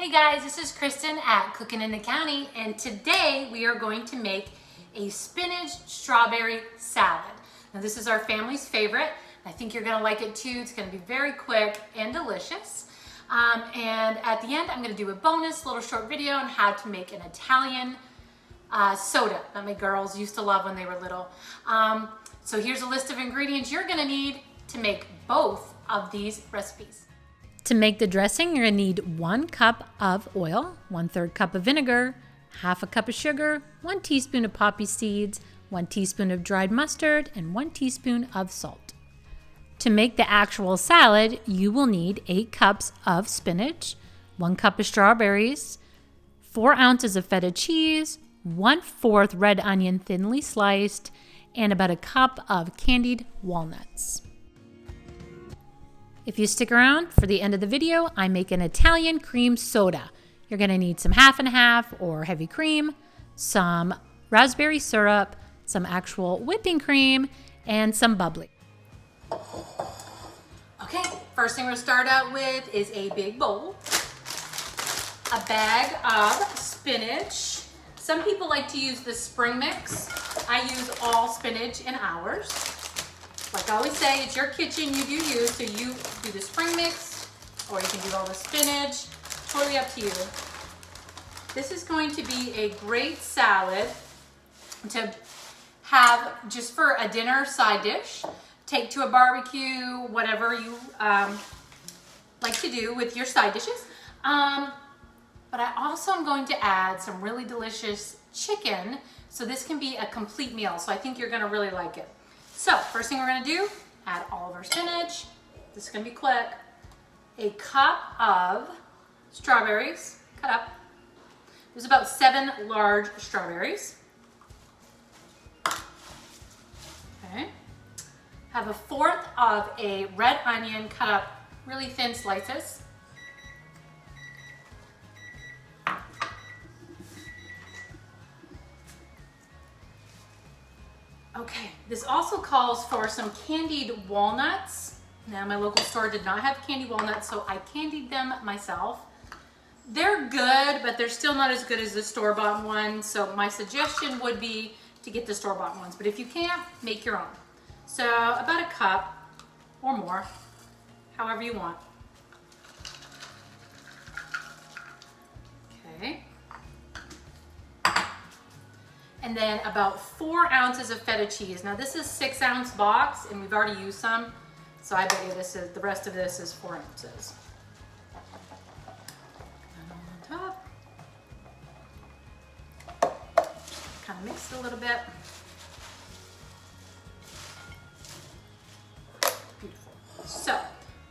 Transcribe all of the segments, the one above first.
Hey guys, this is Kristen at Cookin' in the County, and today we are going to make a spinach strawberry salad. Now this is our family's favorite. I think you're gonna like it too. It's gonna be very quick and delicious. And at the end, I'm gonna do a bonus little short video on how to make an Italian soda that my girls used to love when they were little. So here's a list of ingredients you're gonna need to make both of these recipes. To make the dressing, you're gonna need 1 cup of oil, 1/3 cup of vinegar, 1/2 cup of sugar, 1 teaspoon of poppy seeds, 1 teaspoon of dried mustard, and 1 teaspoon of salt. To make the actual salad, you will need 8 cups of spinach, 1 cup of strawberries, 4 ounces of feta cheese, 1/4 red onion thinly sliced, and about 1 cup of candied walnuts. If you stick around for the end of the video, I make an Italian cream soda. You're gonna need some 50/50 or heavy cream, some raspberry syrup, some actual whipping cream, and some bubbly. Okay, first thing we're gonna start out with is a big bowl, a bag of spinach. Some people like to use the spring mix. I use all spinach in ours. Like I always say, it's your kitchen, you do you, so you do the spring mix, or you can do all the spinach, totally up to you. This is going to be a great salad to have just for a dinner side dish, take to a barbecue, whatever you like to do with your side dishes. But I also am going to add some really delicious chicken, so this can be a complete meal, so I think you're gonna really like it. So first thing we're gonna do, add all of our spinach. This is gonna be quick. A cup of strawberries, cut up. There's about 7 large strawberries. Okay. Have 1/4 of a red onion cut up really thin slices. Okay, this also calls for some candied walnuts. Now my local store did not have candied walnuts, so I candied them myself. They're good, but they're still not as good as the store-bought ones, so my suggestion would be to get the store-bought ones, but if you can't, make your own. So about 1 cup or more, however you want. Okay. And then about 4 ounces of feta cheese. Now this is 6-ounce box, and we've already used some, so I bet you the rest of this is 4 ounces. And on top, kind of mix it a little bit. Beautiful. So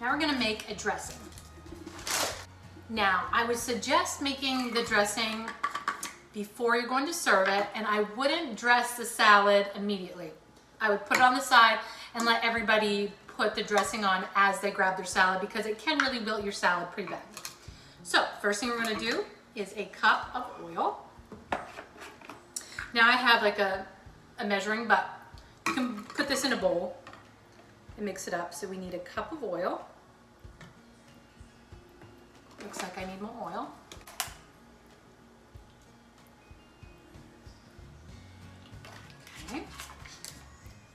now we're gonna make a dressing. Now I would suggest making the dressing before you're going to serve it, and I wouldn't dress the salad immediately. I would put it on the side and let everybody put the dressing on as they grab their salad, because it can really wilt your salad pretty bad. So first thing we're gonna do is a cup of oil. Now I have like a measuring, but you can put this in a bowl and mix it up. So we need 1 cup of oil. Looks like I need more oil. Okay.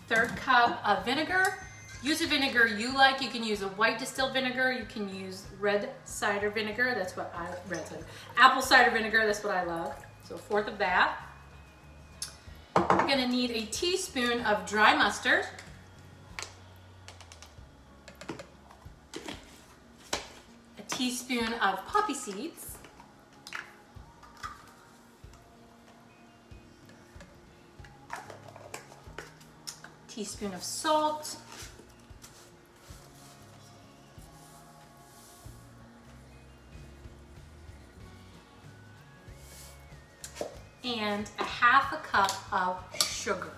1/3 cup of vinegar. Use a vinegar you like. You can use a white distilled vinegar. You can use red cider vinegar. That's what apple cider vinegar. That's what I love. So 1/4 of that. You're gonna need a teaspoon of dry mustard. A teaspoon of poppy seeds. Teaspoon of salt, and 1/2 cup of sugar.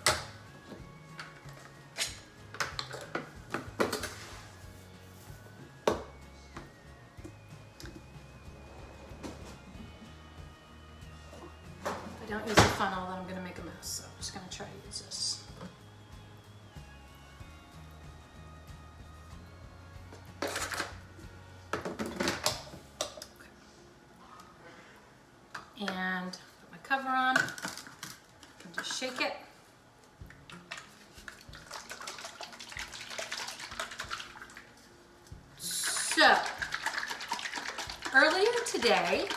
If I don't use the funnel, then I'm going to make a mess, so I'm just going to try to use this. And put my cover on and just shake it. So, earlier today,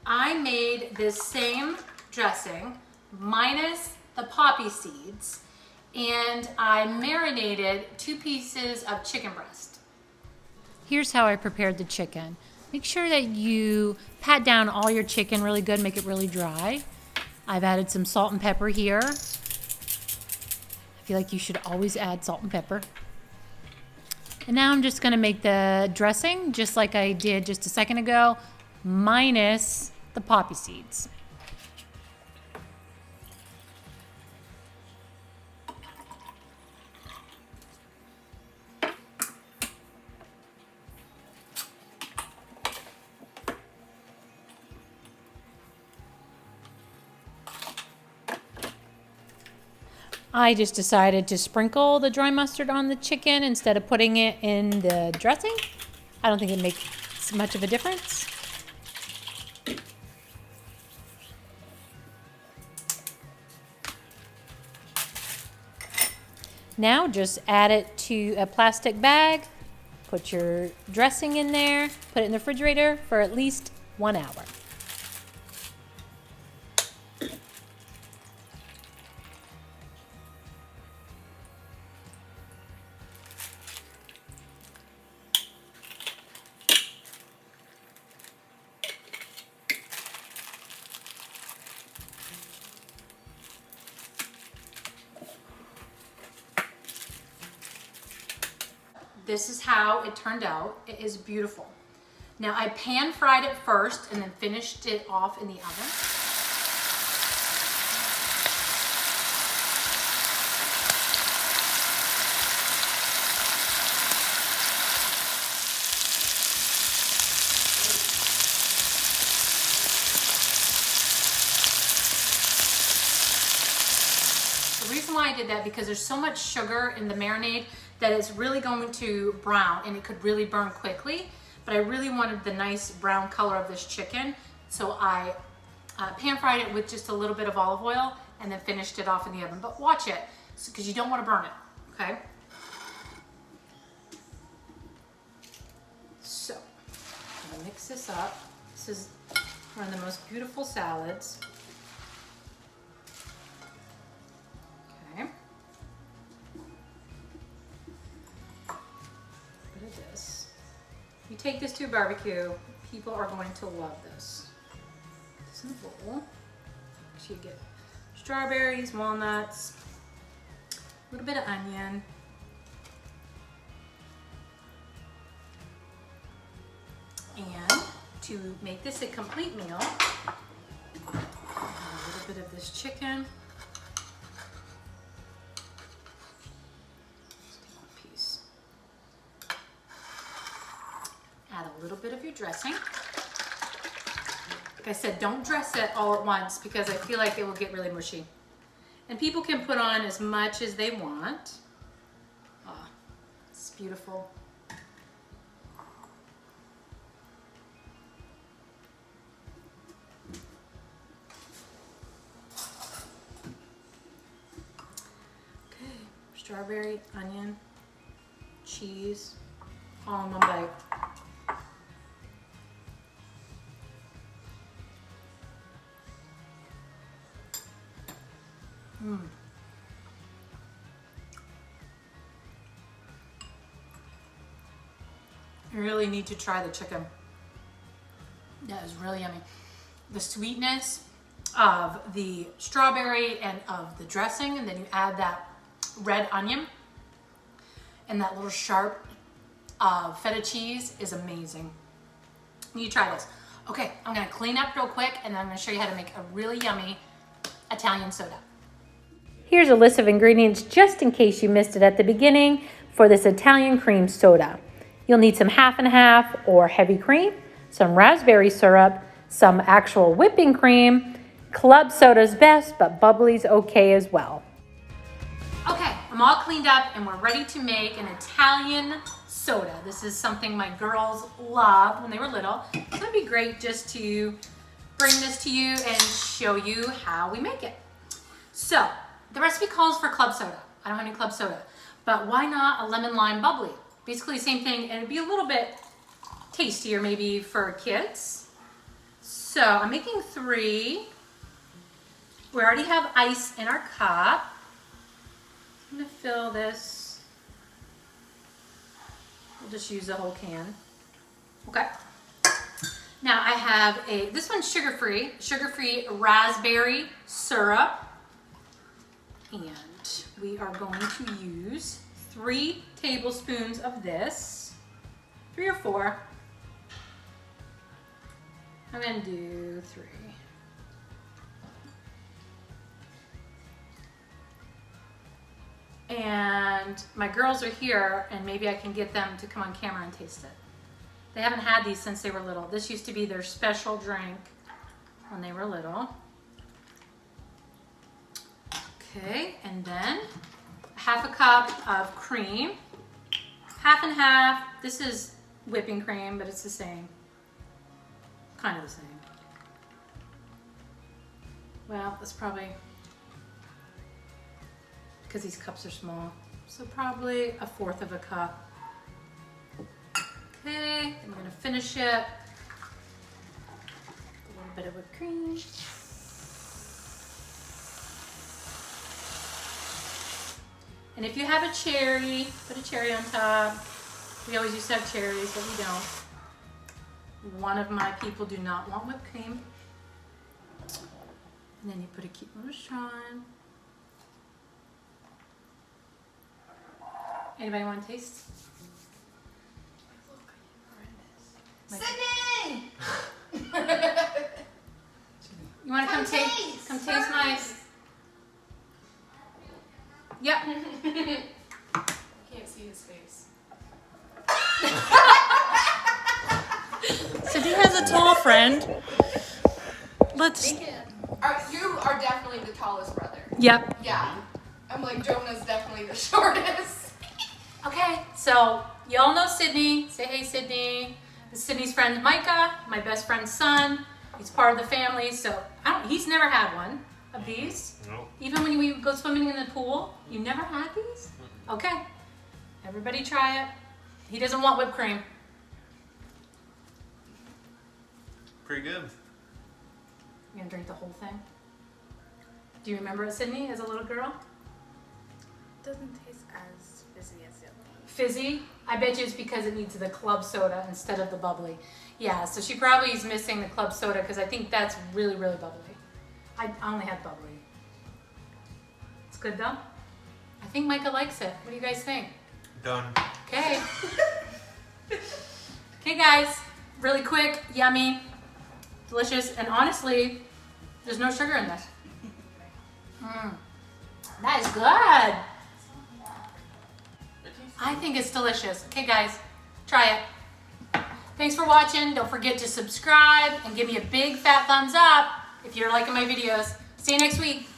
I made this same dressing minus the poppy seeds, and I marinated 2 pieces of chicken breast. Here's how I prepared the chicken. Make sure that you pat down all your chicken really good, make it really dry. I've added some salt and pepper here. I feel like you should always add salt and pepper. And now I'm just gonna make the dressing just like I did just a second ago, minus the poppy seeds. I just decided to sprinkle the dry mustard on the chicken instead of putting it in the dressing. I don't think it makes much of a difference. Now just add it to a plastic bag, put your dressing in there, put it in the refrigerator for at least 1 hour. This is how it turned out. It is beautiful. Now I pan fried it first and then finished it off in the oven. The reason why I did that because there's so much sugar in the marinade that it's really going to brown and it could really burn quickly. But I really wanted the nice brown color of this chicken. So I pan fried it with just a little bit of olive oil and then finished it off in the oven. But watch it, because you don't want to burn it, okay? So, I'm gonna mix this up. This is one of the most beautiful salads. Okay. You take this to a barbecue, people are going to love this. It's in a bowl. So you get strawberries, walnuts, a little bit of onion, and to make this a complete meal, a little bit of this chicken. Add a little bit of your dressing. Like I said, don't dress it all at once because I feel like it will get really mushy. And people can put on as much as they want. Oh, it's beautiful. Okay, strawberry, onion, cheese, all in one bite. You really need to try the chicken. That is really yummy. The sweetness of the strawberry and of the dressing, and then you add that red onion and that little sharp feta cheese is amazing. You try this. Okay, I'm gonna clean up real quick and then I'm gonna show you how to make a really yummy Italian soda. Here's a list of ingredients just in case you missed it at the beginning for this Italian cream soda. You'll need some half and half or heavy cream, some raspberry syrup, some actual whipping cream. Club soda's best, but bubbly's okay as well. Okay, I'm all cleaned up and we're ready to make an Italian soda. This is something my girls loved when they were little. So it'd be great just to bring this to you and show you how we make it. So the recipe calls for club soda. I don't have any club soda, but why not a lemon lime bubbly? Basically the same thing, and it'd be a little bit tastier maybe for kids. So I'm making 3. We already have ice in our cup. I'm gonna fill this. We'll just use the whole can. Okay. Now I have this one's sugar-free raspberry syrup. And we are going to use 3 tablespoons of this. 3 or 4. I'm gonna do 3. And my girls are here, and maybe I can get them to come on camera and taste it. They haven't had these since they were little. This used to be their special drink when they were little. Okay, and then half a cup of cream. Half and half. This is whipping cream, but it's the same. Kind of the same. Well, that's probably because these cups are small. So probably 1/4 of a cup. Okay, I'm gonna finish it. A little bit of whipped cream. And if you have a cherry, put a cherry on top. We always used to have cherries, but we don't. One of my people do not want whipped cream. And then you put a cute little strawn. Anybody want to taste? Sydney! You want to come taste? Come taste my. Yep. Can't see his face. Sydney has a tall friend. Let's. You are definitely the tallest brother. Yep. Yeah. I'm like, Jonah's definitely the shortest. Okay, so y'all know Sydney. Say hey, Sydney. This is Sydney's friend Micah, my best friend's son. He's part of the family, so he's never had one of these. No. Even when we go swimming in the pool, you never had these? Okay. Everybody try it. He doesn't want whipped cream. Pretty good. You're gonna drink the whole thing? Do you remember it, Sydney, as a little girl? Doesn't taste as fizzy as the other one. Fizzy? I bet you it's because it needs the club soda instead of the bubbly. Yeah, so she probably is missing the club soda because I think that's really, really bubbly. I only had bubbly. It's good though? I think Micah likes it. What do you guys think? Done. Okay. Okay guys, really quick, yummy, delicious, and honestly, there's no sugar in this. That is good. I think it's delicious. Okay guys, try it. Thanks for watching. Don't forget to subscribe and give me a big fat thumbs up if you're liking my videos. See you next week.